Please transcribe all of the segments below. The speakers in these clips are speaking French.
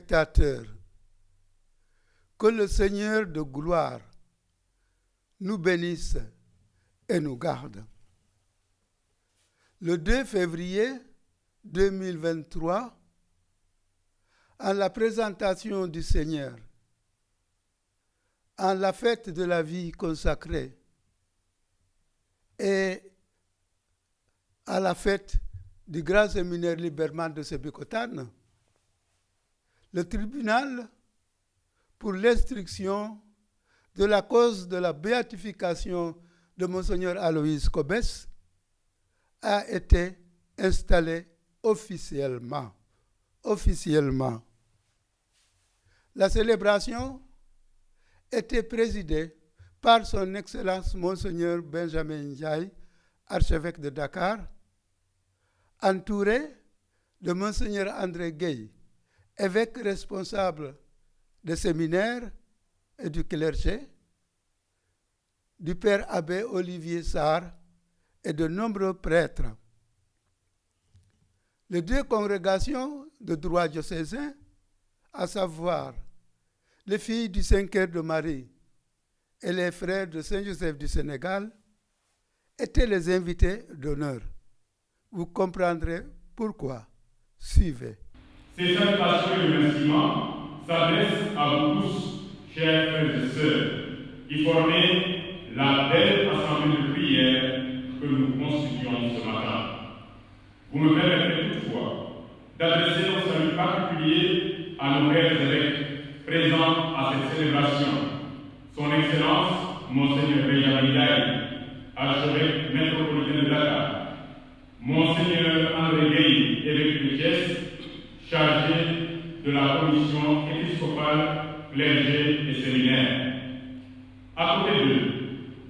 téléspectateurs, que le Seigneur de gloire nous bénisse et nous garde. Le 2 février 2023, en la présentation du Seigneur, en la fête de la vie consacrée et à la fête du grand séminaire Liberman de Sébikotane, le tribunal pour l'instruction de la cause de la béatification de Monseigneur Aloïse Cobès a été installé officiellement. La célébration était présidée par son Excellence Monseigneur Benjamin Ndiaye, archevêque de Dakar, entouré de Monseigneur André Gueye, évêque responsable des séminaires et du clergé, du père abbé Olivier Sarr et de nombreux prêtres. Les deux congrégations de droit diocésain, à savoir les filles du Saint-Cœur de Marie et les frères de Saint-Joseph du Sénégal, étaient les invités d'honneur. Vous comprendrez pourquoi. Suivez. Ces salutations et remerciements s'adressent à vous tous, chers frères et sœurs, qui formez la belle assemblée de prière que nous constituons ce matin. Vous me permettrez toutefois d'adresser un salut particulier à nos pères évêques présents à cette célébration. Son Excellence, Monseigneur Benjamin Ndiaye, archevêque métropolitain de Dakar, Monseigneur André Gueye, évêque de Thiès, chargé de la commission épiscopale, clergé et séminaire. À côté d'eux,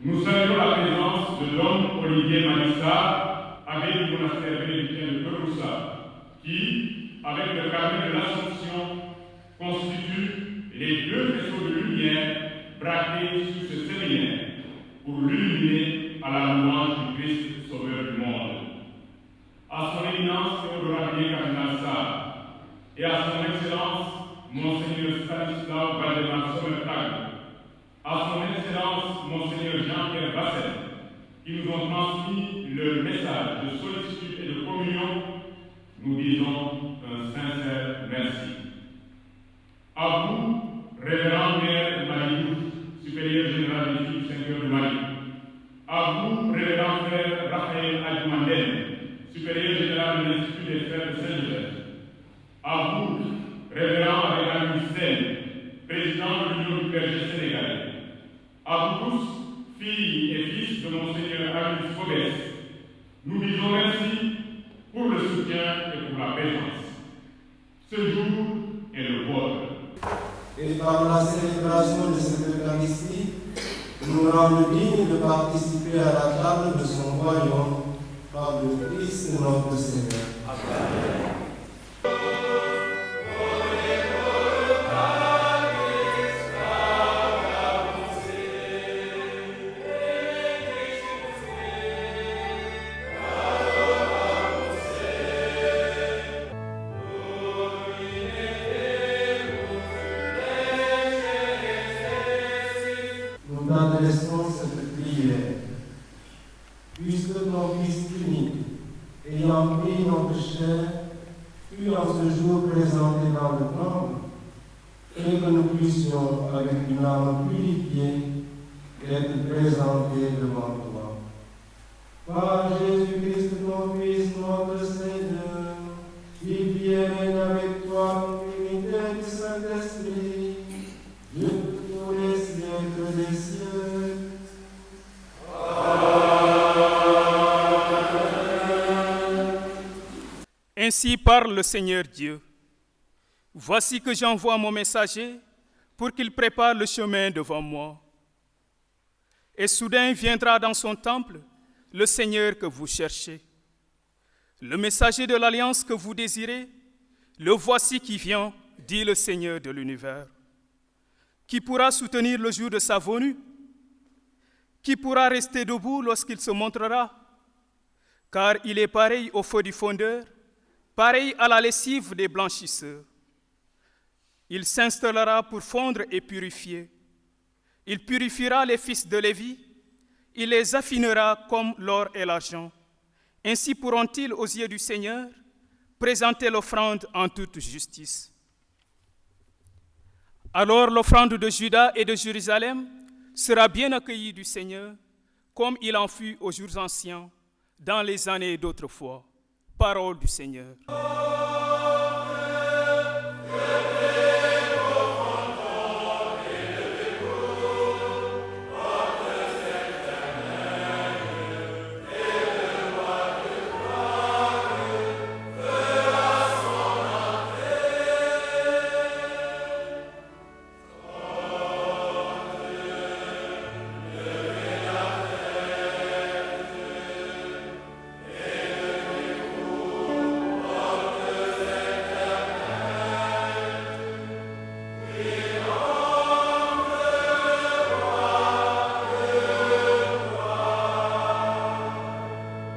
nous saluons la présence de l'homme Olivier Manissa, abbé du monastère bénédictin de Peroussa, qui, avec le carnet de l'Assomption, constitue les deux faisceaux de lumière braqués sur ce séminaire pour l'illuminer à la louange du Christ Sauveur du monde. À son éminence Théodore Cardinal Sarr et à son excellence Monseigneur Stanislas Valdemar Sommertag, à son excellence Monseigneur Jean-Pierre Basset, qui nous ont transmis leur message de sollicitude et de communion, nous disons un sincère merci. À vous, révérend Mère Marie Diouf, supérieur général des filles du Saint-Cœur de Marie. À vous, révérend Frère Raphaël Adjumandel, supérieur général de l'Institut des Frères de Saint-Joseph. À vous, révérend Arégan Michel, président de l'Union du clergé sénégalais. À vous tous, filles et fils de Monseigneur Aloïse Cobès, nous disons merci pour le soutien et pour la présence. Ce jour est le vôtre. Et par la célébration de cette Eucharistie, nous rendons dignes de participer à la table de son royaume par le Christ notre Seigneur. Amen. Nous adressons cette prière, puisque ton Fils unique, ayant pris notre chair, fut en ce jour présenté dans le temple, et que nous puissions, avec une âme purifiée, être présentés devant toi. Par Jésus-Christ, ton Fils, notre Seigneur, qui vit et règne avec toi en l'unité du Saint-Esprit, Dieu de tous les siècles des cieux. Ainsi parle le Seigneur Dieu. Voici que j'envoie mon messager pour qu'il prépare le chemin devant moi. Et soudain viendra dans son temple le Seigneur que vous cherchez. Le messager de l'alliance que vous désirez, le voici qui vient, dit le Seigneur de l'univers. Qui pourra soutenir le jour de sa venue? Qui pourra rester debout lorsqu'il se montrera? Car il est pareil au feu du fondeur, pareil à la lessive des blanchisseurs. Il s'installera pour fondre et purifier. Il purifiera les fils de Lévi, il les affinera comme l'or et l'argent. Ainsi pourront-ils, aux yeux du Seigneur, présenter l'offrande en toute justice. Alors l'offrande de Juda et de Jérusalem sera bien accueillie du Seigneur, comme il en fut aux jours anciens, dans les années d'autrefois. Parole du Seigneur.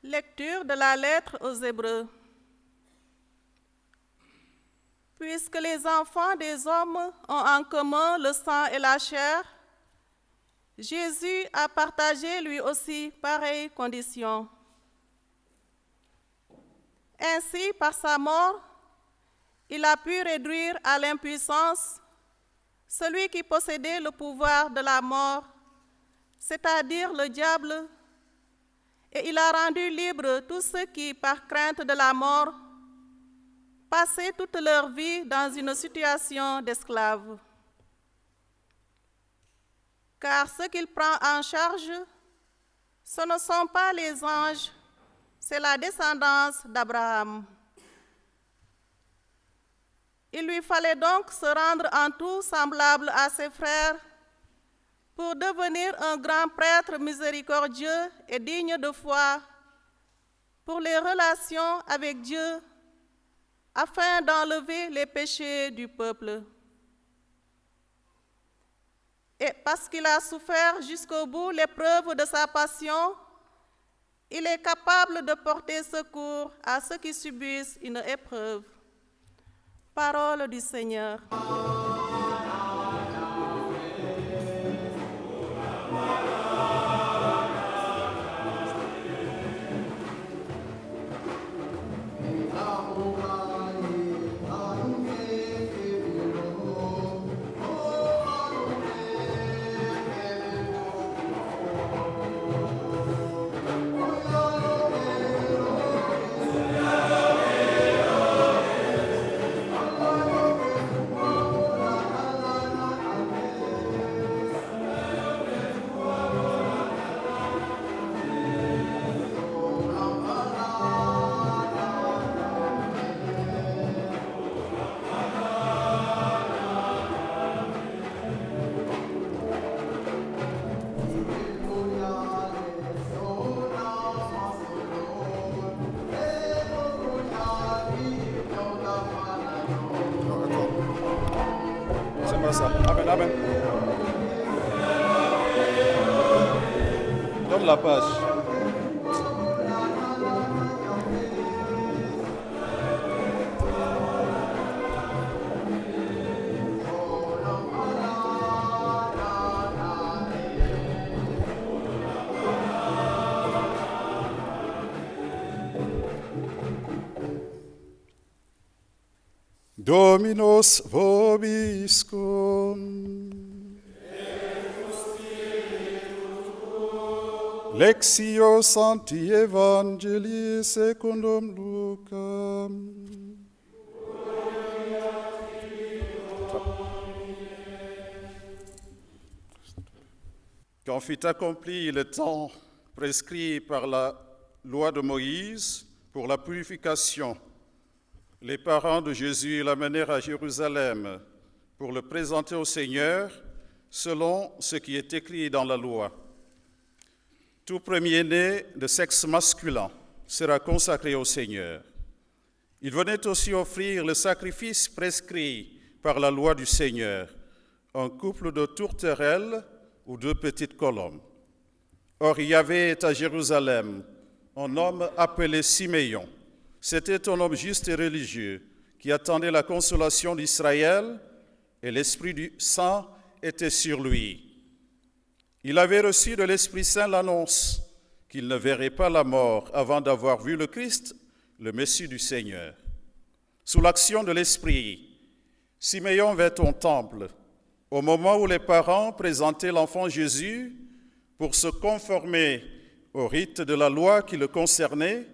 Lecture de la lettre aux Hébreux. Puisque les enfants des hommes ont en commun le sang et la chair, Jésus a partagé lui aussi pareille condition. Ainsi, par sa mort, il a pu réduire à l'impuissance celui qui possédait le pouvoir de la mort, c'est-à-dire le diable, et il a rendu libres tous ceux qui, par crainte de la mort, passaient toute leur vie dans une situation d'esclave. Car ce qu'il prend en charge, ce ne sont pas les anges, c'est la descendance d'Abraham. Il lui fallait donc se rendre en tout semblable à ses frères pour devenir un grand prêtre miséricordieux et digne de foi pour les relations avec Dieu, afin d'enlever les péchés du peuple. Et parce qu'il a souffert jusqu'au bout l'épreuve de sa passion, il est capable de porter secours à ceux qui subissent une épreuve. Parole du Seigneur. Ça. Amen, amen. Donne la page. Dominus vobiscum. Lectio Sancti Evangelii secundum Lucam. Quand fut accompli le temps prescrit par la loi de Moïse pour la purification, les parents de Jésus l'amenèrent à Jérusalem pour le présenter au Seigneur selon ce qui est écrit dans la loi. Tout premier-né de sexe masculin sera consacré au Seigneur. Il venait aussi offrir le sacrifice prescrit par la loi du Seigneur, un couple de tourterelles ou 2 petites colombes. Or, il y avait à Jérusalem un homme appelé Siméon. C'était un homme juste et religieux qui attendait la consolation d'Israël, et l'Esprit du Saint était sur lui. Il avait reçu de l'Esprit Saint l'annonce qu'il ne verrait pas la mort avant d'avoir vu le Christ, le Messie du Seigneur. Sous l'action de l'Esprit, Siméon vint au temple au moment où les parents présentaient l'enfant Jésus pour se conformer au rite de la loi qui le concernait.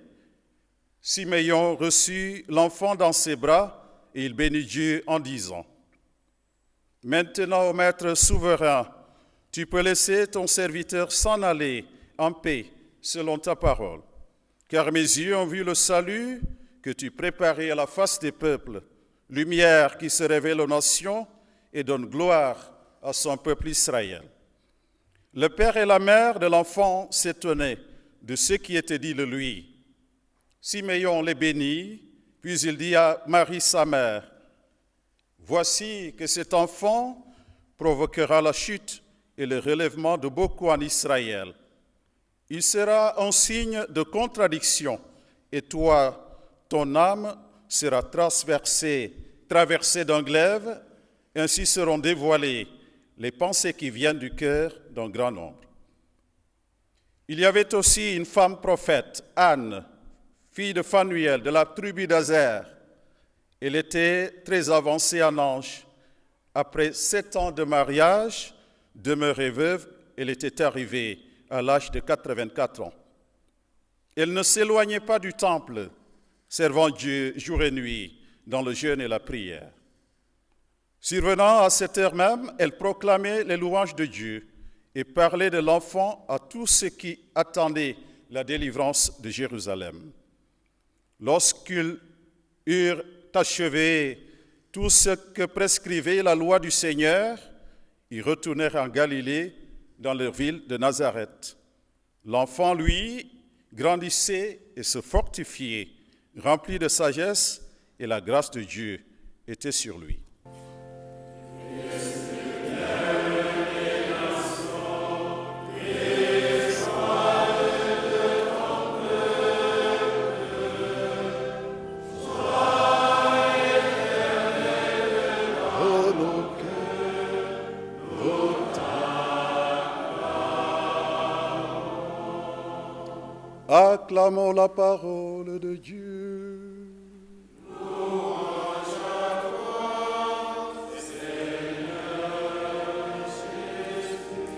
Siméon reçut l'enfant dans ses bras et il bénit Dieu en disant : « Maintenant, ô Maître souverain, tu peux laisser ton serviteur s'en aller en paix selon ta parole, car mes yeux ont vu le salut que tu préparais à la face des peuples, lumière qui se révèle aux nations et donne gloire à son peuple Israël. » Le père et la mère de l'enfant s'étonnaient de ce qui était dit de lui. Siméon les bénit, puis il dit à Marie sa mère : « Voici que cet enfant provoquera la chute et le relèvement de beaucoup en Israël. Il sera un signe de contradiction, et toi, ton âme sera traversée d'un glaive, ainsi seront dévoilées les pensées qui viennent du cœur d'un grand nombre. » Il y avait aussi une femme prophète, Anne, fille de Phanuel, de la tribu d'Azer. Elle était très avancée en âge. Après 7 ans de mariage, demeurée veuve, elle était arrivée à l'âge de 84 ans. Elle ne s'éloignait pas du temple, servant Dieu jour et nuit dans le jeûne et la prière. Survenant à cette heure même, elle proclamait les louanges de Dieu et parlait de l'enfant à tous ceux qui attendaient la délivrance de Jérusalem. Lorsqu'ils eurent achevé tout ce que prescrivait la loi du Seigneur, ils retournèrent en Galilée, dans leur ville de Nazareth. L'enfant, lui, grandissait et se fortifiait, rempli de sagesse, et la grâce de Dieu était sur lui. Acclamons la parole de Dieu. Louange à toi, Seigneur Jésus.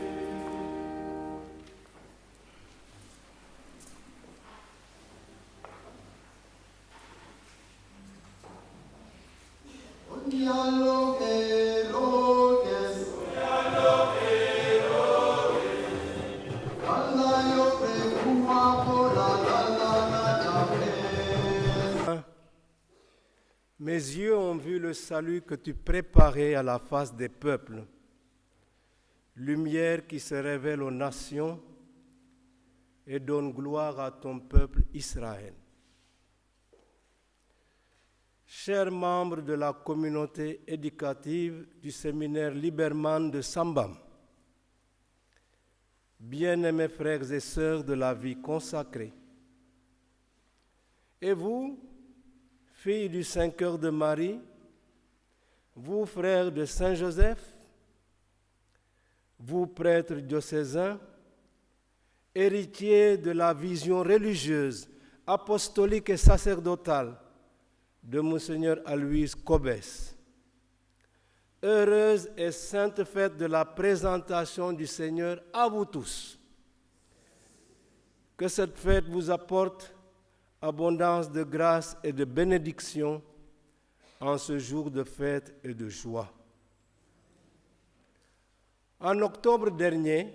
Mes yeux ont vu le salut que tu préparais à la face des peuples, lumière qui se révèle aux nations et donne gloire à ton peuple Israël. Chers membres de la communauté éducative du séminaire Liberman de Sambam, bien-aimés frères et sœurs de la vie consacrée, et vous, filles du Saint-Cœur de Marie, vous, frères de Saint-Joseph, vous, prêtres diocésains, héritiers de la vision religieuse, apostolique et sacerdotale de Monseigneur Aloys Cobès. Heureuse et sainte fête de la présentation du Seigneur à vous tous. Que cette fête vous apporte abondance de grâce et de bénédiction en ce jour de fête et de joie. En octobre dernier,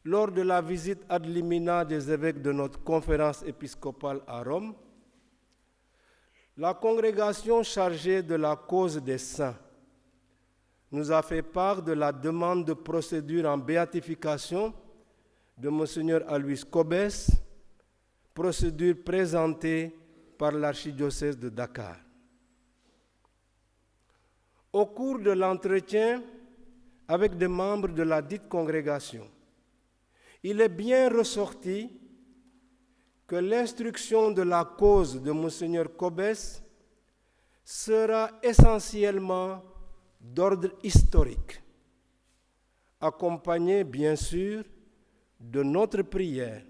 lors de la visite ad limina des évêques de notre conférence épiscopale à Rome, la congrégation chargée de la cause des saints nous a fait part de la demande de procédure en béatification de Monseigneur Aloys Cobès, procédure présentée par l'archidiocèse de Dakar. Au cours de l'entretien avec des membres de la dite congrégation, il est bien ressorti que l'instruction de la cause de Monseigneur Cobès sera essentiellement d'ordre historique, accompagné bien sûr de notre prière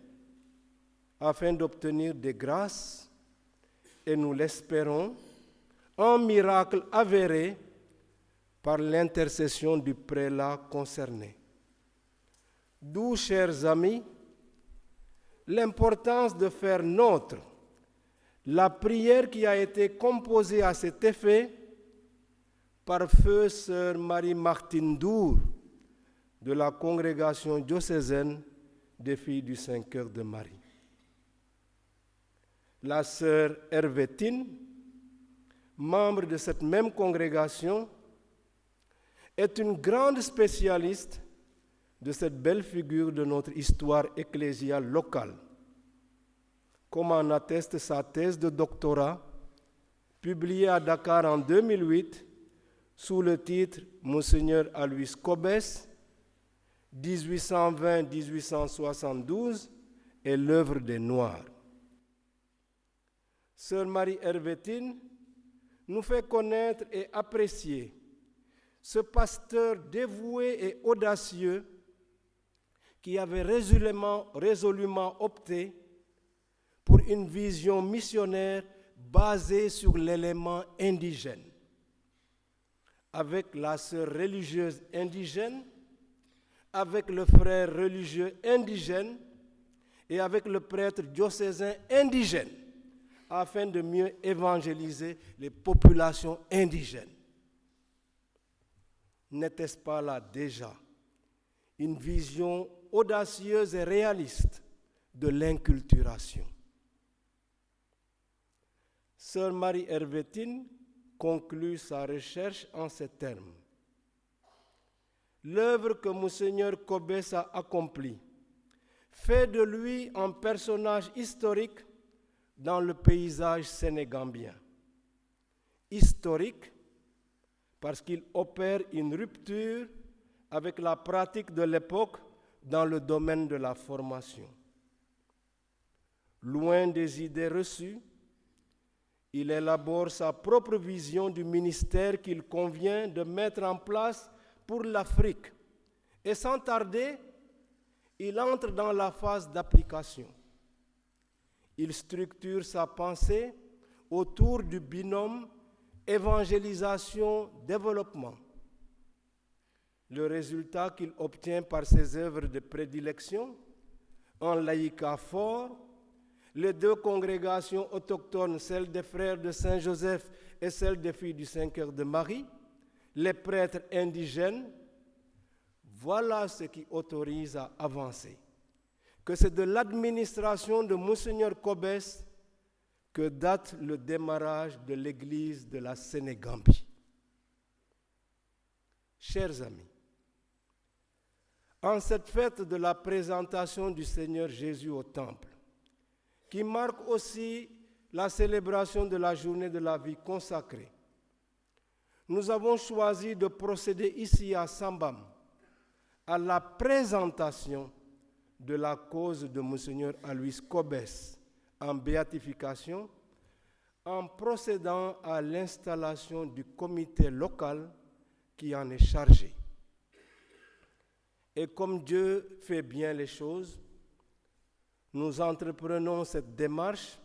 afin d'obtenir des grâces et nous l'espérons, un miracle avéré par l'intercession du prélat concerné. D'où, chers amis, l'importance de faire nôtre la prière qui a été composée à cet effet par feu sœur Marie-Martine Dour de la congrégation diocésaine des Filles du Saint-Cœur de Marie. La sœur Hervétine, membre de cette même congrégation, est une grande spécialiste de cette belle figure de notre histoire ecclésiale locale, comme en atteste sa thèse de doctorat, publiée à Dakar en 2008, sous le titre « Monseigneur Aloys Cobès, 1820-1872 et l'œuvre des Noirs ». Sœur Marie Hervétine nous fait connaître et apprécier ce pasteur dévoué et audacieux qui avait résolument opté pour une vision missionnaire basée sur l'élément indigène. Avec la sœur religieuse indigène, avec le frère religieux indigène et avec le prêtre diocésain indigène, afin de mieux évangéliser les populations indigènes. N'était-ce pas là déjà une vision audacieuse et réaliste de l'inculturation? Sœur Marie Hervétine conclut sa recherche en ces termes. L'œuvre que Monseigneur Cobès a accomplie fait de lui un personnage historique dans le paysage sénégambien. Historique parce qu'il opère une rupture avec la pratique de l'époque dans le domaine de la formation. Loin des idées reçues, il élabore sa propre vision du ministère qu'il convient de mettre en place pour l'Afrique. Et sans tarder, il entre dans la phase d'application. Il structure sa pensée autour du binôme évangélisation-développement. Le résultat qu'il obtient par ses œuvres de prédilection, un laïcat fort, les deux congrégations autochtones, celle des frères de Saint-Joseph et celle des Filles du Saint-Cœur de Marie, les prêtres indigènes, voilà ce qui autorise à avancer. Que c'est de l'administration de Monseigneur Cobès que date le démarrage de l'Église de la Sénégambie. Chers amis, en cette fête de la présentation du Seigneur Jésus au Temple, qui marque aussi la célébration de la journée de la vie consacrée, nous avons choisi de procéder ici à Sambam à la présentation de la cause de Monseigneur Aloys Cobès en béatification, en procédant à l'installation du comité local qui en est chargé. Et comme Dieu fait bien les choses, nous entreprenons cette démarche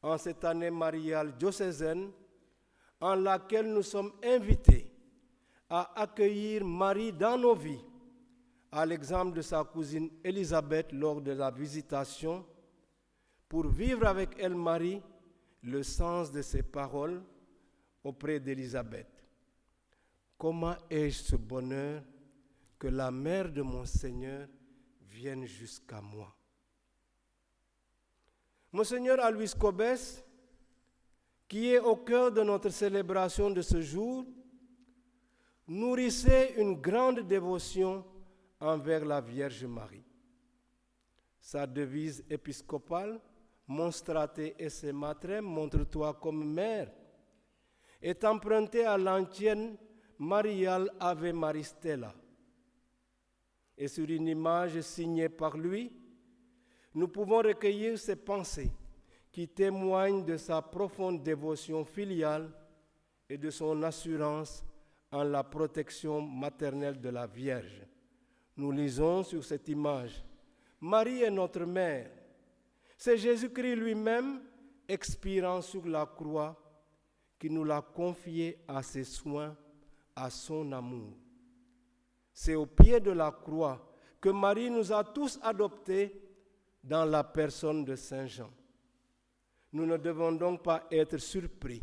en cette année mariale diocésaine en laquelle nous sommes invités à accueillir Marie dans nos vies, à l'exemple de sa cousine Élisabeth lors de la visitation, pour vivre avec elle, Marie, le sens de ses paroles auprès d'Élisabeth. Comment ai-je ce bonheur que la mère de mon Seigneur vienne jusqu'à moi? Monseigneur Aloys Cobès, qui est au cœur de notre célébration de ce jour, nourrissait une grande dévotion envers la Vierge Marie. Sa devise épiscopale, Monstrate esse matrem, montre-toi comme mère, est empruntée à l'antienne mariale Ave Maristella. Et sur une image signée par lui, nous pouvons recueillir ses pensées qui témoignent de sa profonde dévotion filiale et de son assurance en la protection maternelle de la Vierge. Nous lisons sur cette image, Marie est notre mère. C'est Jésus-Christ lui-même, expirant sur la croix, qui nous l'a confié à ses soins, à son amour. C'est au pied de la croix que Marie nous a tous adoptés dans la personne de Saint Jean. Nous ne devons donc pas être surpris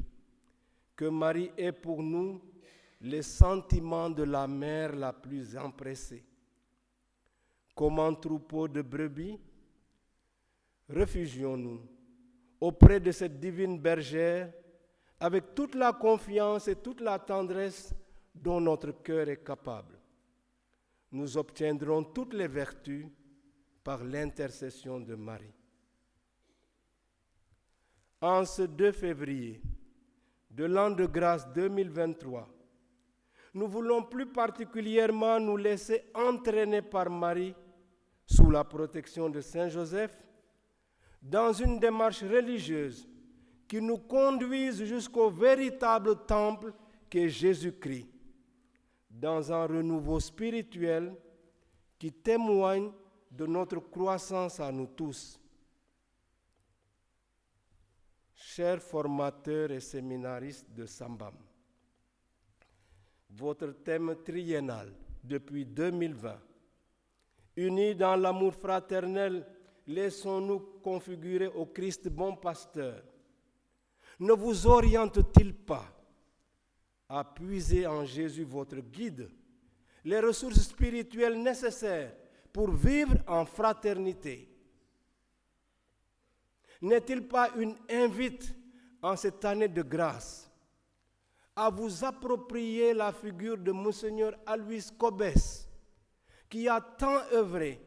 que Marie ait pour nous les sentiments de la mère la plus empressée. Comme un troupeau de brebis, réfugions-nous auprès de cette divine bergère avec toute la confiance et toute la tendresse dont notre cœur est capable. Nous obtiendrons toutes les vertus par l'intercession de Marie. En ce 2 février de l'an de grâce 2023, nous voulons plus particulièrement nous laisser entraîner par Marie sous la protection de Saint Joseph dans une démarche religieuse qui nous conduise jusqu'au véritable temple qu'est Jésus-Christ, dans un renouveau spirituel qui témoigne de notre croissance à nous tous. Chers formateurs et séminaristes de Sambam, votre thème triennal depuis 2020, unis dans l'amour fraternel, laissons-nous configurer au Christ bon pasteur, ne vous oriente-t-il pas à puiser en Jésus votre guide les ressources spirituelles nécessaires pour vivre en fraternité? N'est-il pas une invite en cette année de grâce à vous approprier la figure de Monseigneur Aloys Cobès, qui a tant œuvré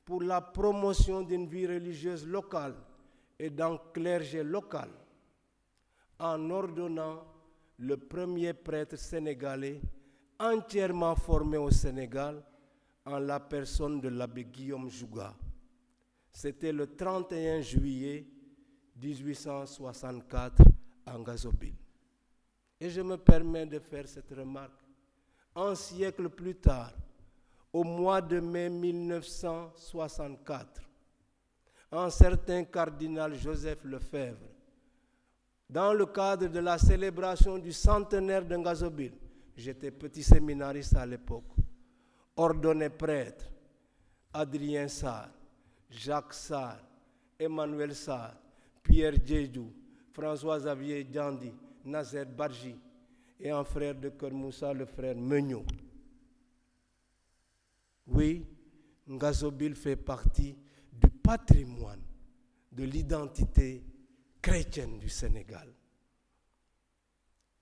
pour la promotion d'une vie religieuse locale et d'un clergé local, en ordonnant le premier prêtre sénégalais entièrement formé au Sénégal en la personne de l'abbé Guillaume Jouga. C'était le 31 juillet 1864 en Ngazobil. Et je me permets de faire cette remarque. Un siècle plus tard, au mois de mai 1964, un certain cardinal Joseph Lefebvre, dans le cadre de la célébration du centenaire de Ngazobil, j'étais petit séminariste à l'époque, ordonné prêtre, Adrien Sarr, Jacques Sarr, Emmanuel Sarr, Pierre Djedjou, François-Xavier Djandi, Nazer Barji et un frère de Kermoussa, le frère Meugno. Oui, Ngazobil fait partie du patrimoine de l'identité chrétienne du Sénégal.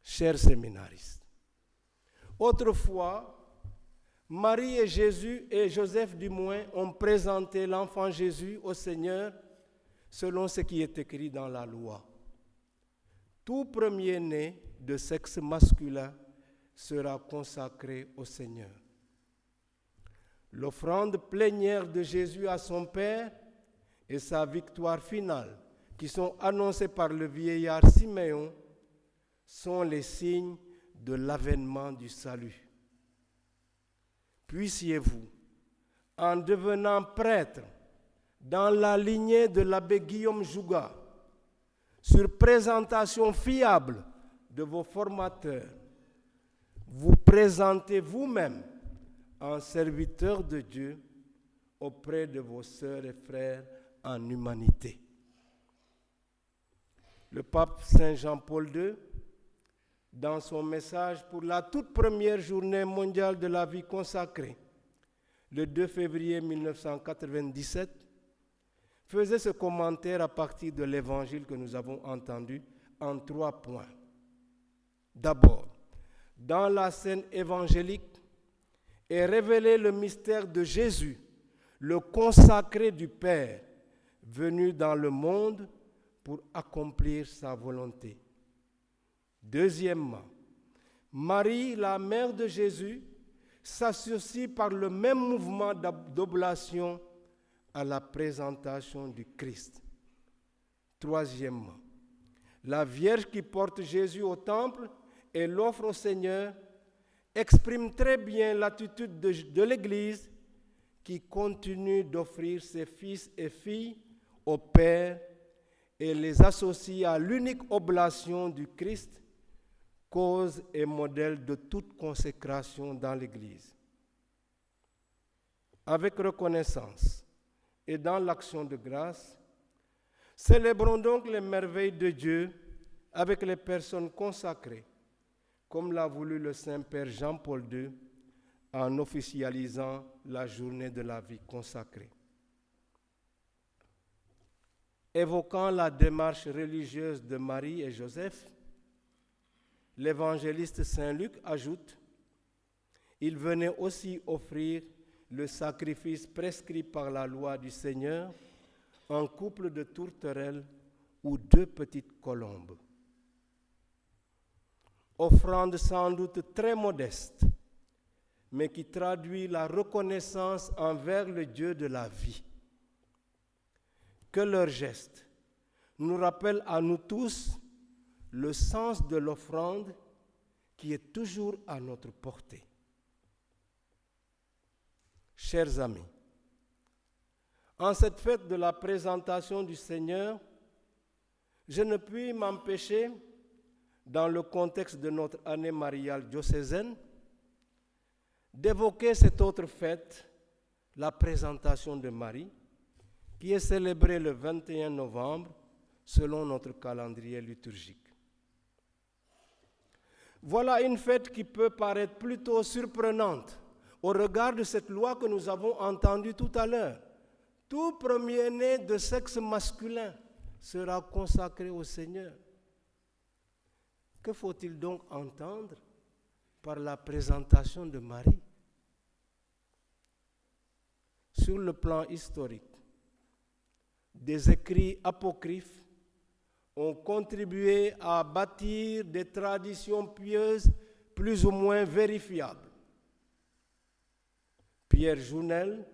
Chers séminaristes, autrefois, Marie et Jésus et Joseph du moins ont présenté l'enfant Jésus au Seigneur selon ce qui est écrit dans la loi. Tout premier-né de sexe masculin sera consacré au Seigneur. L'offrande plénière de Jésus à son Père et sa victoire finale, qui sont annoncées par le vieillard Siméon, sont les signes de l'avènement du salut. Puissiez-vous, en devenant prêtre dans la lignée de l'abbé Guillaume Jouga, sur présentation fiable de vos formateurs, vous présenter vous-même en serviteur de Dieu auprès de vos sœurs et frères en humanité. Le pape Saint Jean-Paul II, dans son message pour la toute première journée mondiale de la vie consacrée, le 2 février 1997, faisait ce commentaire à partir de l'évangile que nous avons entendu en 3 points. D'abord, dans la scène évangélique est révélé le mystère de Jésus, le consacré du Père, venu dans le monde pour accomplir sa volonté. Deuxièmement, Marie, la mère de Jésus, s'associe par le même mouvement d'oblation à la présentation du Christ. Troisièmement, la Vierge qui porte Jésus au temple et l'offre au Seigneur exprime très bien l'attitude de l'Église qui continue d'offrir ses fils et filles au Père et les associe à l'unique oblation du Christ, cause et modèle de toute consécration dans l'Église. Avec reconnaissance et dans l'action de grâce, célébrons donc les merveilles de Dieu avec les personnes consacrées, comme l'a voulu le Saint-Père Jean-Paul II en officialisant la journée de la vie consacrée. Évoquant la démarche religieuse de Marie et Joseph, l'évangéliste Saint Luc ajoute « Il venait aussi offrir le sacrifice prescrit par la loi du Seigneur, un couple de tourterelles ou 2 petites colombes. » Offrande sans doute très modeste, mais qui traduit la reconnaissance envers le Dieu de la vie. Que leur geste nous rappelle à nous tous le sens de l'offrande qui est toujours à notre portée. Chers amis, en cette fête de la présentation du Seigneur, je ne puis m'empêcher, dans le contexte de notre année mariale diocésaine, d'évoquer cette autre fête, la présentation de Marie, qui est célébrée le 21 novembre selon notre calendrier liturgique. Voilà une fête qui peut paraître plutôt surprenante au regard de cette loi que nous avons entendue tout à l'heure. Tout premier-né de sexe masculin sera consacré au Seigneur. Que faut-il donc entendre par la présentation de Marie? Sur le plan historique, des écrits apocryphes ont contribué à bâtir des traditions pieuses plus ou moins vérifiables. Pierre Jounel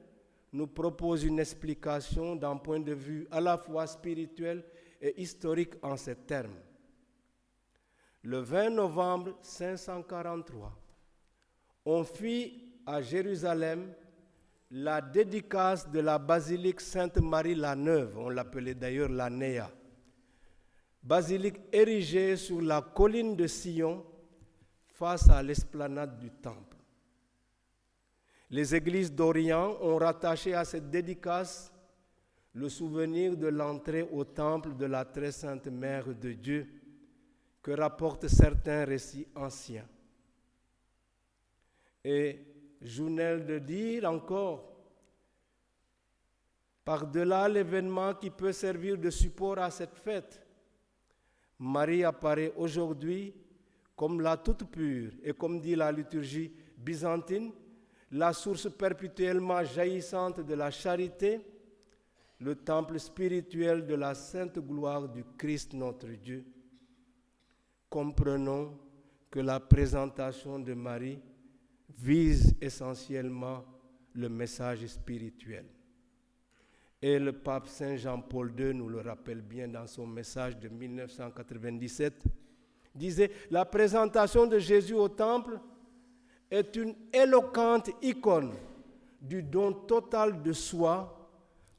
nous propose une explication d'un point de vue à la fois spirituel et historique en ces termes. Le 20 novembre 543, on fit à Jérusalem la dédicace de la basilique Sainte-Marie la Neuve, on l'appelait d'ailleurs la Néa, basilique érigée sur la colline de Sion face à l'esplanade du temple. Les églises d'Orient ont rattaché à cette dédicace le souvenir de l'entrée au temple de la très sainte Mère de Dieu que rapportent certains récits anciens. Et Jounel de dire encore, par-delà l'événement qui peut servir de support à cette fête, Marie apparaît aujourd'hui comme la toute pure et comme dit la liturgie byzantine, la source perpétuellement jaillissante de la charité, le temple spirituel de la sainte gloire du Christ notre Dieu. Comprenons que la présentation de Marie vise essentiellement le message spirituel. Et le pape Saint Jean-Paul II nous le rappelle bien dans son message de 1997, disait « La présentation de Jésus au temple est une éloquente icône du don total de soi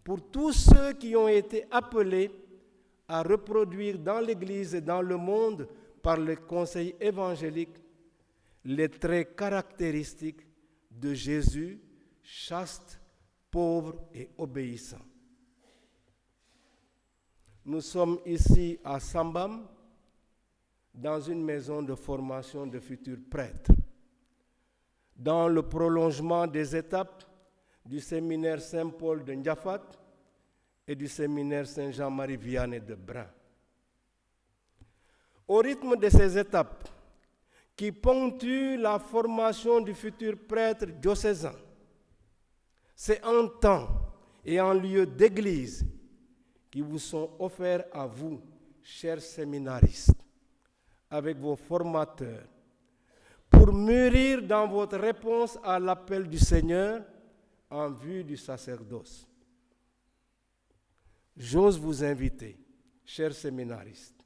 pour tous ceux qui ont été appelés à reproduire dans l'Église et dans le monde par le conseil évangélique les traits caractéristiques de Jésus, chaste, pauvre et obéissant. Nous sommes ici à Sambam, dans une maison de formation de futurs prêtres, dans le prolongement des étapes du séminaire Saint-Paul de Ndiafat et du séminaire Saint-Jean-Marie Vianney de Brin. Au rythme de ces étapes, qui ponctuent la formation du futur prêtre diocésain, c'est un temps et un lieu d'église qui vous sont offerts à vous, chers séminaristes, avec vos formateurs, pour mûrir dans votre réponse à l'appel du Seigneur en vue du sacerdoce. J'ose vous inviter, chers séminaristes,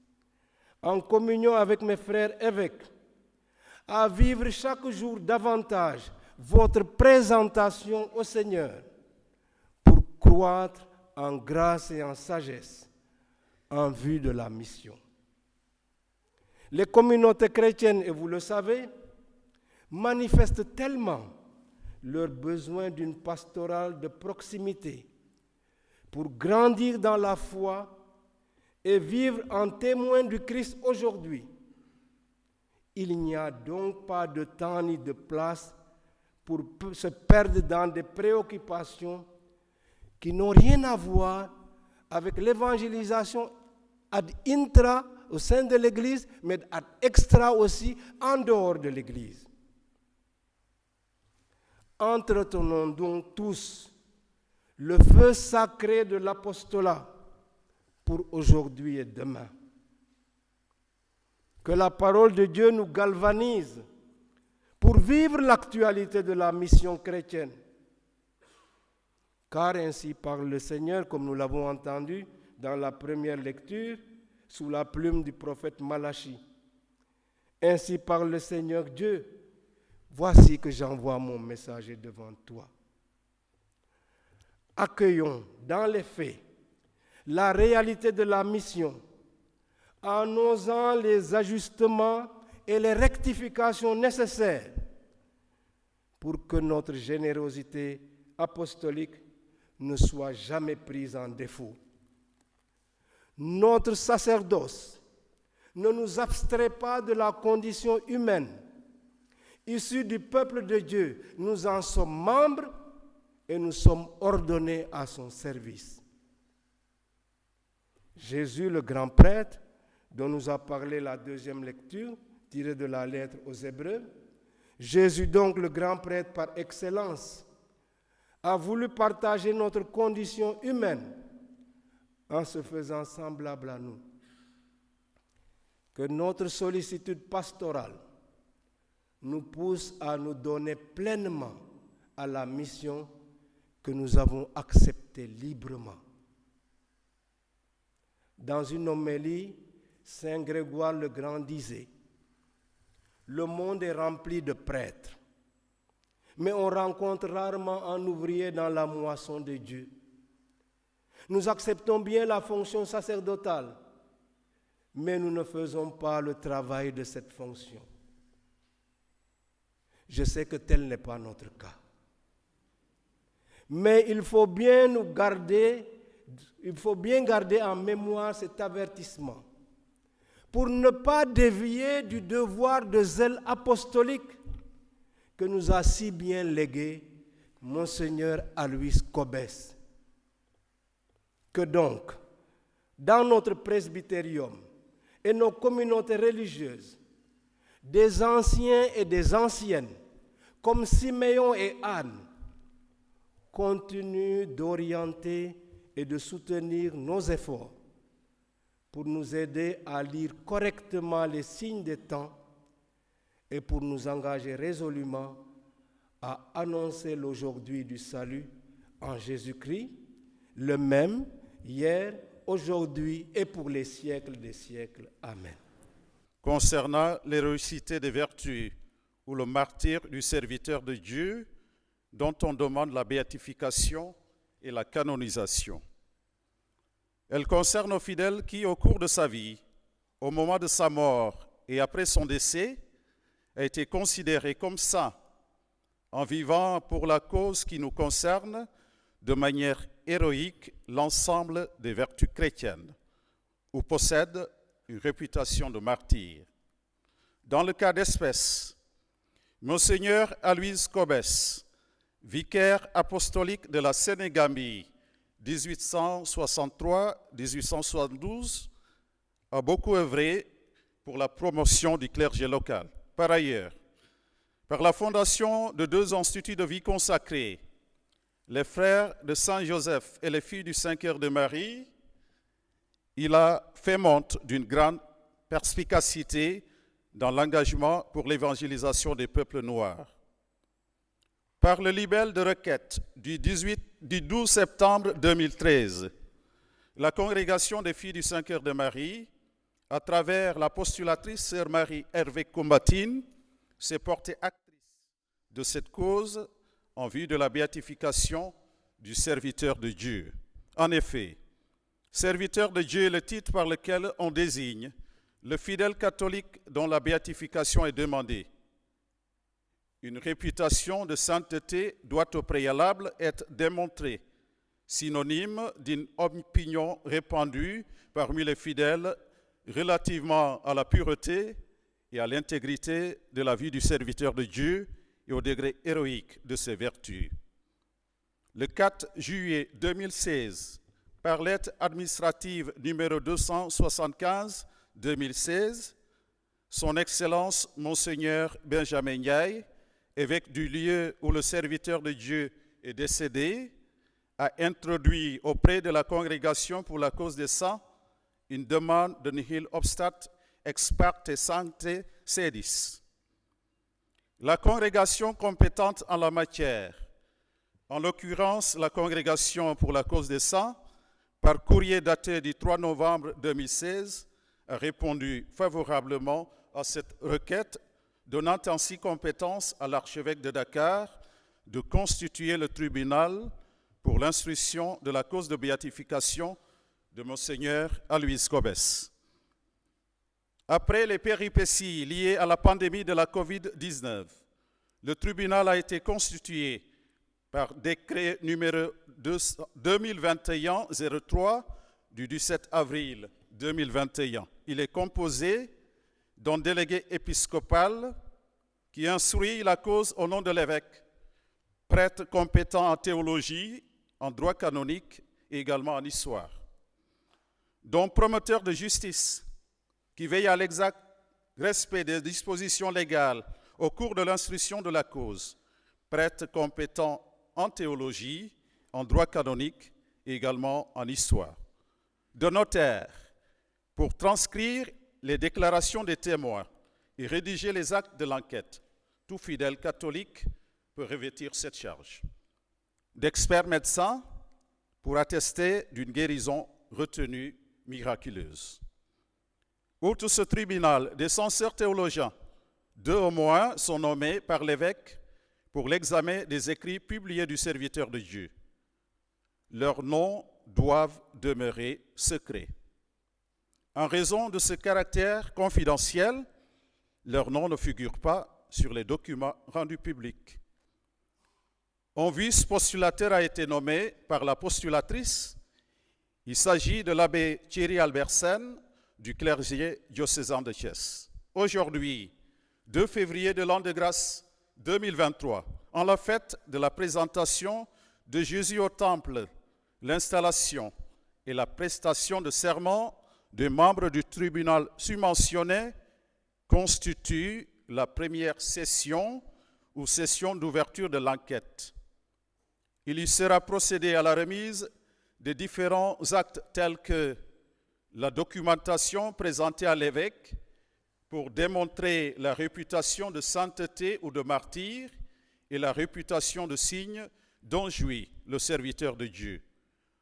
en communion avec mes frères évêques, à vivre chaque jour davantage votre présentation au Seigneur pour croître en grâce et en sagesse en vue de la mission. Les communautés chrétiennes, et vous le savez, manifestent tellement leur besoin d'une pastorale de proximité pour grandir dans la foi et vivre en témoin du Christ aujourd'hui. Il n'y a donc pas de temps ni de place pour se perdre dans des préoccupations qui n'ont rien à voir avec l'évangélisation ad intra au sein de l'Église, mais ad extra aussi en dehors de l'Église. Entretenons donc tous le feu sacré de l'apostolat pour aujourd'hui et demain. Que la parole de Dieu nous galvanise pour vivre l'actualité de la mission chrétienne. Car ainsi parle le Seigneur, comme nous l'avons entendu dans la première lecture, sous la plume du prophète Malachie. Ainsi parle le Seigneur Dieu. Voici que j'envoie mon messager devant toi. Accueillons dans les faits la réalité de la mission en osant les ajustements et les rectifications nécessaires pour que notre générosité apostolique ne soit jamais prise en défaut. Notre sacerdoce ne nous abstrait pas de la condition humaine. Issus du peuple de Dieu, nous en sommes membres et nous sommes ordonnés à son service. Jésus, le grand prêtre, dont nous a parlé la deuxième lecture, tirée de la lettre aux Hébreux, Jésus donc, le grand prêtre par excellence, a voulu partager notre condition humaine en se faisant semblable à nous. Que notre sollicitude pastorale nous pousse à nous donner pleinement à la mission que nous avons acceptée librement. Dans une homélie, Saint Grégoire le Grand disait « Le monde est rempli de prêtres, mais on rencontre rarement un ouvrier dans la moisson de Dieu. Nous acceptons bien la fonction sacerdotale, mais nous ne faisons pas le travail de cette fonction. Je sais que tel n'est pas notre cas. Mais il faut bien garder en mémoire cet avertissement pour ne pas dévier du devoir de zèle apostolique que nous a si bien légué Monseigneur Alois Cobès. Que donc, dans notre presbytérium et nos communautés religieuses, des anciens et des anciennes, comme Siméon et Anne, continuent d'orienter et de soutenir nos efforts pour nous aider à lire correctement les signes des temps et pour nous engager résolument à annoncer l'aujourd'hui du salut en Jésus-Christ, le même, hier, aujourd'hui et pour les siècles des siècles. Amen. Concernant l'héroïcité des vertus ou le martyre du serviteur de Dieu, dont on demande la béatification et la canonisation. Elle concerne aux fidèles qui, au cours de sa vie, au moment de sa mort et après son décès, a été considéré comme saint, en vivant pour la cause qui nous concerne de manière héroïque l'ensemble des vertus chrétiennes, ou possède une réputation de martyr. Dans le cas d'espèce, Monseigneur Alois Cobès, vicaire apostolique de la Sénégambie, 1863-1872, a beaucoup œuvré pour la promotion du clergé local. Par ailleurs, par la fondation de 2 instituts de vie consacrés, les frères de Saint-Joseph et les filles du Saint-Cœur de Marie, il a fait montre d'une grande perspicacité dans l'engagement pour l'évangélisation des peuples noirs. Par le libelle de requête du 12 septembre 2013, la congrégation des filles du Saint-Cœur de Marie, à travers la postulatrice Sœur Marie Hervé Combatine, s'est portée actrice de cette cause en vue de la béatification du serviteur de Dieu. En effet, serviteur de Dieu est le titre par lequel on désigne le fidèle catholique dont la béatification est demandée. Une réputation de sainteté doit au préalable être démontrée, synonyme d'une opinion répandue parmi les fidèles relativement à la pureté et à l'intégrité de la vie du serviteur de Dieu et au degré héroïque de ses vertus. Le 4 juillet 2016, par lettre administrative numéro 275-2016, Son Excellence Monseigneur Benjamin Ndiaye, évêque du lieu où le serviteur de Dieu est décédé, a introduit auprès de la Congrégation pour la cause des saints une demande de nihil obstat ex parte sancte sedis. La congrégation compétente en la matière, en l'occurrence la Congrégation pour la cause des saints, par courrier daté du 3 novembre 2016, a répondu favorablement à cette requête, donnant ainsi compétence à l'archevêque de Dakar de constituer le tribunal pour l'instruction de la cause de béatification de Monseigneur Aloys Cobes. Après les péripéties liées à la pandémie de la COVID-19, le tribunal a été constitué par décret numéro 2021-03 du 17 avril 2021. Il est composé d'un délégué épiscopal qui instruit la cause au nom de l'évêque, prêtre compétent en théologie, en droit canonique et également en histoire, d'un promoteur de justice qui veille à l'exact respect des dispositions légales au cours de l'instruction de la cause, prêtre compétent en théologie, en droit canonique et également en histoire, de notaire pour transcrire les déclarations des témoins et rédiger les actes de l'enquête. Tout fidèle catholique peut revêtir cette charge. D'experts médecins pour attester d'une guérison retenue miraculeuse. Outre ce tribunal, des censeurs théologiens, 2 au moins, sont nommés par l'évêque pour l'examen des écrits publiés du serviteur de Dieu. Leurs noms doivent demeurer secrets. En raison de ce caractère confidentiel, leurs noms ne figurent pas sur les documents rendus publics. Un vice-postulateur a été nommé par la postulatrice. Il s'agit de l'abbé Thierry Albersen du clergé diocésain de Thiès. Aujourd'hui, 2 février de l'an de grâce 2023, en la fête de la présentation de Jésus au temple, l'installation et la prestation de serment des membres du tribunal submentionné constitue la première session ou session d'ouverture de l'enquête. Il y sera procédé à la remise des différents actes tels que la documentation présentée à l'évêque pour démontrer la réputation de sainteté ou de martyr et la réputation de signe dont jouit le serviteur de Dieu.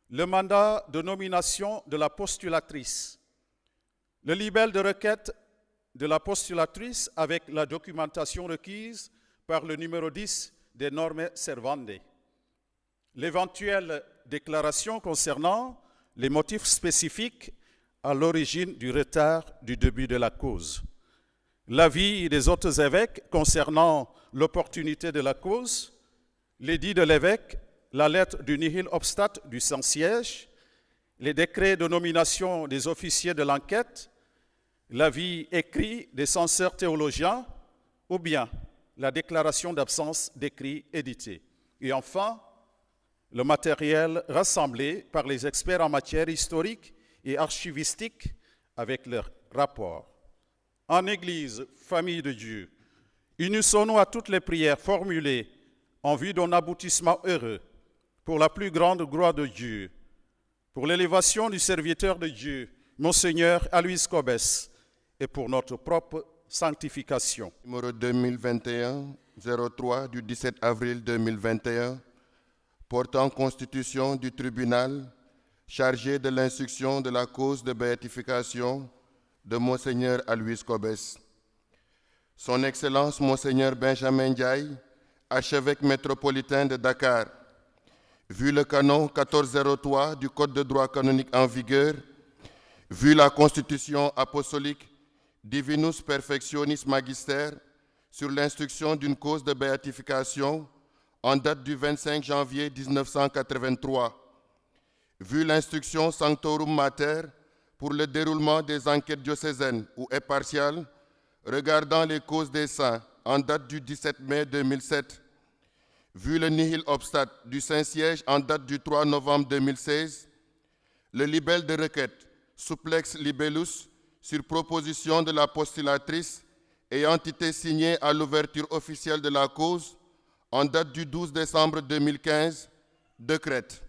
Le mandat de nomination de la postulatrice. Le libelle de requête de la postulatrice avec la documentation requise par le numéro 10 des normes servandi. L'éventuelle déclaration concernant les motifs spécifiques à l'origine du retard du début de la cause. L'avis des autres évêques concernant l'opportunité de la cause, l'édit de l'évêque, la lettre du nihil obstat du Saint-Siège, les décrets de nomination des officiers de l'enquête, l'avis écrit des censeurs théologiens ou bien la déclaration d'absence d'écrit édité. Et enfin, le matériel rassemblé par les experts en matière historique et archivistique avec leurs rapports. En Église, famille de Dieu, unissons-nous à toutes les prières formulées en vue d'un aboutissement heureux pour la plus grande gloire de Dieu, pour l'élévation du serviteur de Dieu, Monseigneur Aloys Cobes, et pour notre propre sanctification. Numéro 2021-03 du 17 avril 2021, portant constitution du tribunal chargé de l'instruction de la cause de béatification de Monseigneur Aloys Cobes. Son Excellence Monseigneur Benjamin Ndiaye, archevêque métropolitain de Dakar, vu le canon 1403 du Code de droit canonique en vigueur, vu la Constitution apostolique Divinus Perfectionis Magister sur l'instruction d'une cause de béatification en date du 25 janvier 1983, vu l'instruction Sanctorum Mater pour le déroulement des enquêtes diocésaines ou impartiales regardant les causes des saints en date du 17 mai 2007, vu le nihil obstat du Saint-Siège en date du 3 novembre 2016, le libelle de requête Supplex Libellus sur proposition de la postulatrice ayant été signé à l'ouverture officielle de la cause en date du 12 décembre 2015, décrète.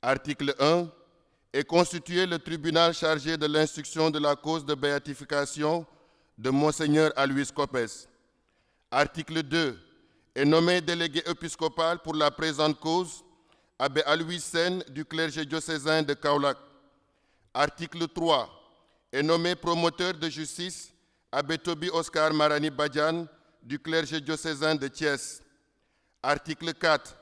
Article 1. Est constitué le tribunal chargé de l'instruction de la cause de béatification de Monseigneur Aloys Copes. Article 2. Est nommé délégué épiscopal pour la présente cause Abbé Aloys Sène du clergé diocésain de Kaolack. Article 3. Est nommé promoteur de justice Abbé Toby Oscar Marani Badiane du clergé diocésain de Thiès. Article 4.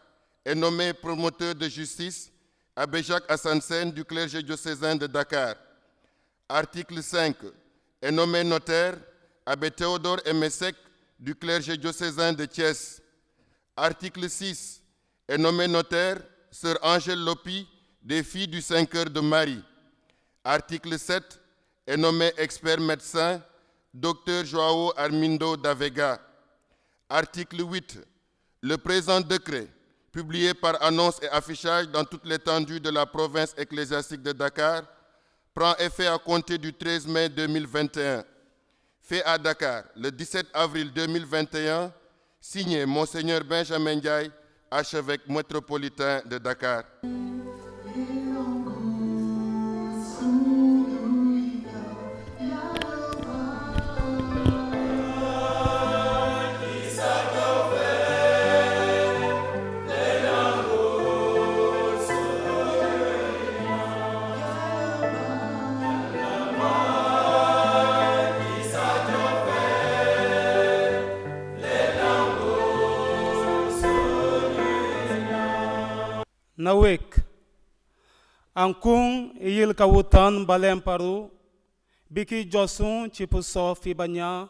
Est nommé promoteur de justice Abbé Jacques Hassan Sène du clergé diocésain de Dakar. Article 5. Est nommé notaire Abbé Théodore Emesek du clergé diocésain de Thiès. Article 6. Est nommé notaire Sœur Angèle Lopi des Filles du Saint-Cœur de Marie. Article 7. Est nommé expert médecin Dr Joao Armindo da Vega. Article 8. Le présent décret, publié par annonce et affichage dans toute l'étendue de la province ecclésiastique de Dakar, prend effet à compter du 13 mai 2021. Fait à Dakar le 17 avril 2021, signé Monseigneur Benjamin Ndiaye, archevêque métropolitain de Dakar. Nawek Ankung yil kawutan balem paru biki josun chipuso fibanya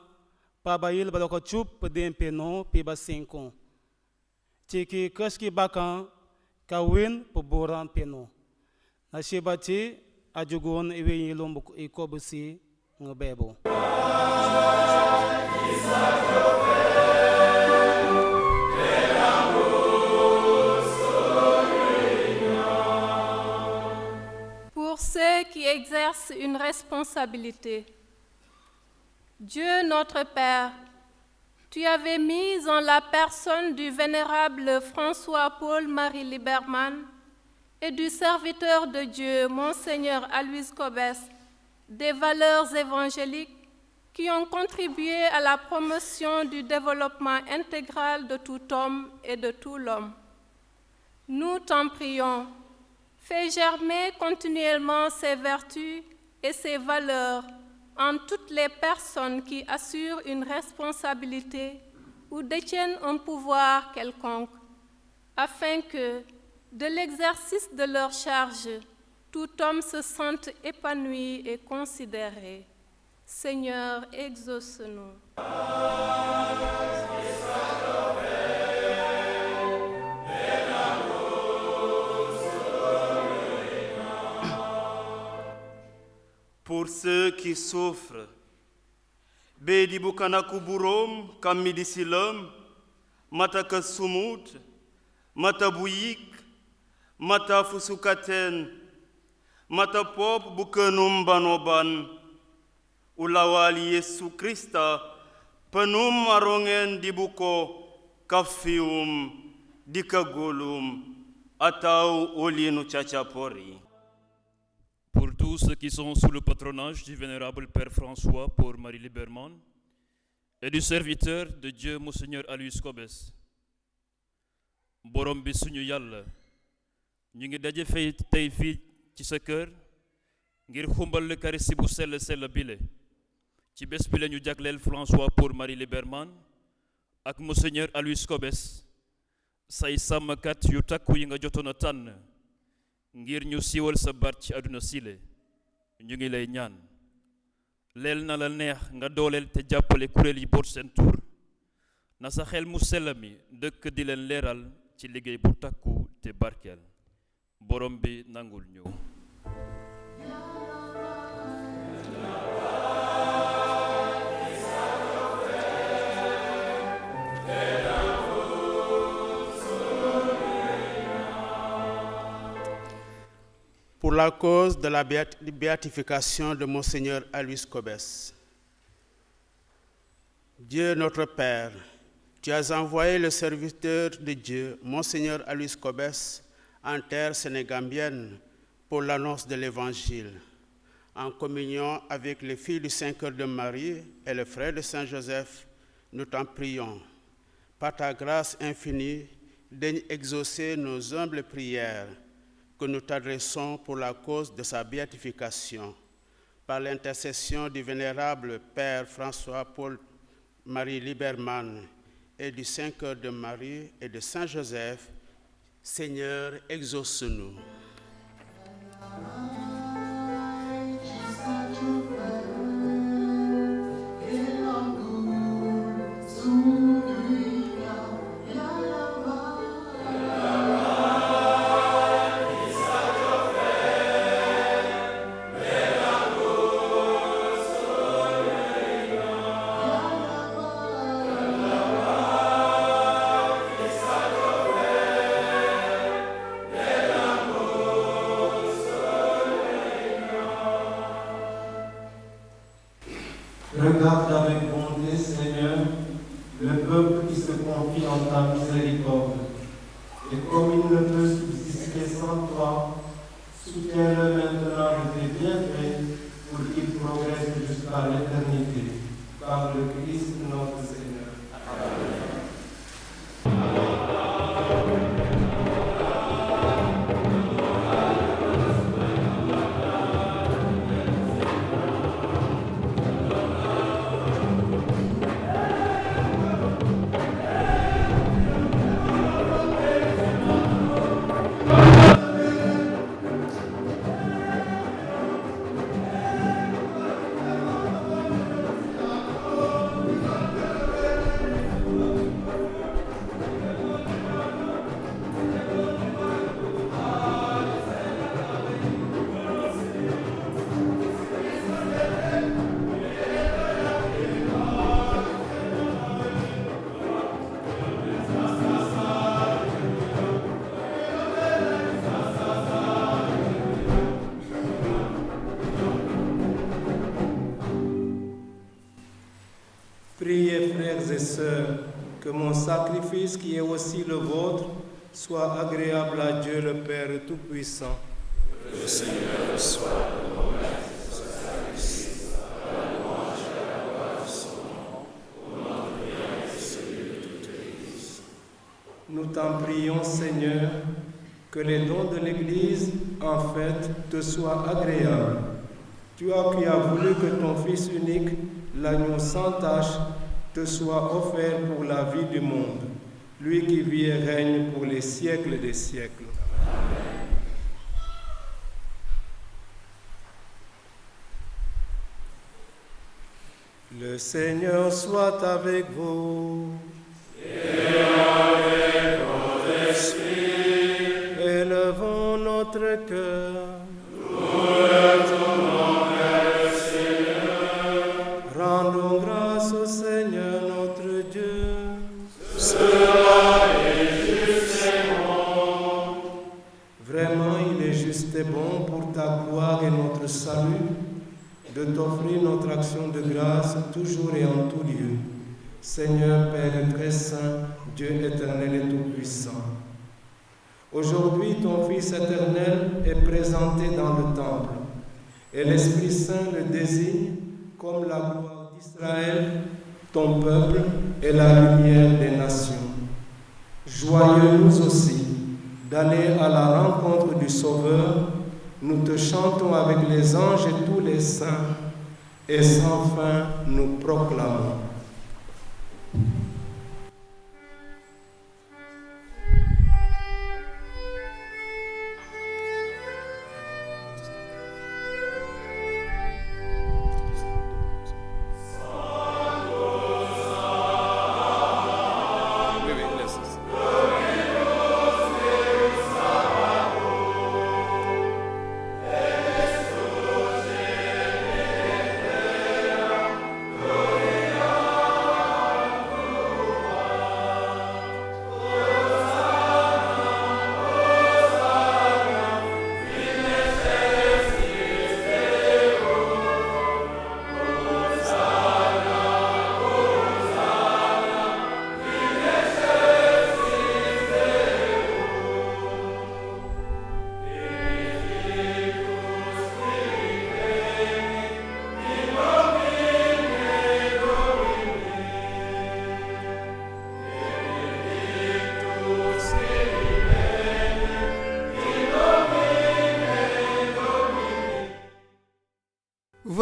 pabayil baloko chup pedempeno piba 5 tiki kaski bakan kawin puburan peno nasibati ajugun iwe yilum ikobusi ngebebo. Pour ceux qui exercent une responsabilité, Dieu notre Père, tu avais mis en la personne du vénérable François-Paul-Marie Liberman et du serviteur de Dieu, Monseigneur Aloys Copes, des valeurs évangéliques qui ont contribué à la promotion du développement intégral de tout homme et de tout l'homme. Nous t'en prions. Fais germer continuellement ces vertus et ces valeurs en toutes les personnes qui assurent une responsabilité ou détiennent un pouvoir quelconque, afin que, de l'exercice de leur charge, tout homme se sente épanoui et considéré. Seigneur, exauce-nous. Pour ceux qui souffrent, Bedi Bukana Kuburom, Kamidisilam, Mataka Sumut, Mata Buyik, Mata Fusukaten, Mata Pop Bukanum Banoban, Ulawali Yesu Christa, Panum Arongen Dibuko, Kafium, Dikagolum, Atau Olinu Chachapori. Pour tous ceux qui sont sous le patronage du vénérable Père François pour Marie Liberman et du serviteur de Dieu Monseigneur Aloys Copes, borom bi suñu yàlla ñu ngi daje fay tey fii ci sa kër ngir xumbal l'Eucharistie bu sell bile ci bés bi lañu jagleel François pour Marie Liberman ak Monseigneur Aloys Cobes say sàmmkat yu takku yi nga jotoon a tànn ngir ñu siiwal sa baat ci àdduna sile ñu ngi lay ñaan leel na la neex nga dooleel te jàppale kuréel yi boot seen tur na sa xel mu sell mi dëkk di leen leeral ci liggéey bu takku te barkeel borom bi nangul ñu. Pour la cause de la béatification de Monseigneur Aloys Cobes. Dieu notre Père, tu as envoyé le serviteur de Dieu, Monseigneur Aloys Cobes, en terre sénégambienne pour l'annonce de l'Évangile, en communion avec les filles du Saint-Cœur de Marie et le frère de Saint-Joseph, nous t'en prions. Par ta grâce infinie, daigne exaucer nos humbles prières que nous t'adressons pour la cause de sa béatification. Par l'intercession du vénérable Père François-Paul Marie Liberman et du Saint-Cœur de Marie et de Saint-Joseph, Seigneur, exauce-nous. Regarde avec bonté, Seigneur, le peuple qui se confie en ta miséricorde. Et comme il ne peut subsister sans toi, soutiens-le maintenant de tes bienfaits pour qu'il progresse jusqu'à l'éternité. Par le Christ notre Seigneur. Amen. Priez, frères et sœurs, que mon sacrifice, qui est aussi le vôtre, soit agréable à Dieu le Père Tout-Puissant. Que le Seigneur soit le moment de ce sacrifice, la louange et la gloire de son nom, au nom de Dieu et celui de toute l'Église. Nous t'en prions, Seigneur, que les dons de l'Église, en fait, te soient agréables. Toi qui as voulu que ton Fils unique, l'agneau sans tache, te soit offert pour la vie du monde, lui qui vit et règne pour les siècles des siècles. Amen. Le Seigneur soit avec vous. Et avec votre esprit. Élevons notre cœur. Nous le tournons vers le Seigneur. Rendons grâce au Seigneur notre Dieu. Cela est juste et bon. Vraiment, il est juste et bon pour ta gloire et notre salut de t'offrir notre action de grâce toujours et en tout lieu. Seigneur Père très saint, Dieu éternel et tout-puissant. Aujourd'hui, ton Fils éternel est présenté dans le temple et l'Esprit Saint le désigne comme la gloire d'Israël, ton peuple et la lumière des nations. Joyeux nous aussi d'aller à la rencontre du Sauveur, nous te chantons avec les anges et tous les saints. et sans fin nous proclamons.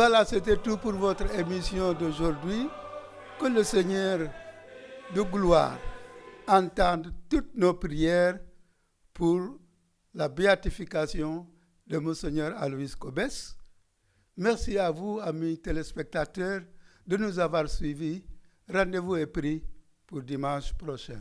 Voilà, c'était tout pour votre émission d'aujourd'hui. Que le Seigneur de gloire entende toutes nos prières pour la béatification de Monseigneur Aloys Cobès. Merci à vous, amis téléspectateurs, de nous avoir suivis. Rendez-vous est pris pour dimanche prochain.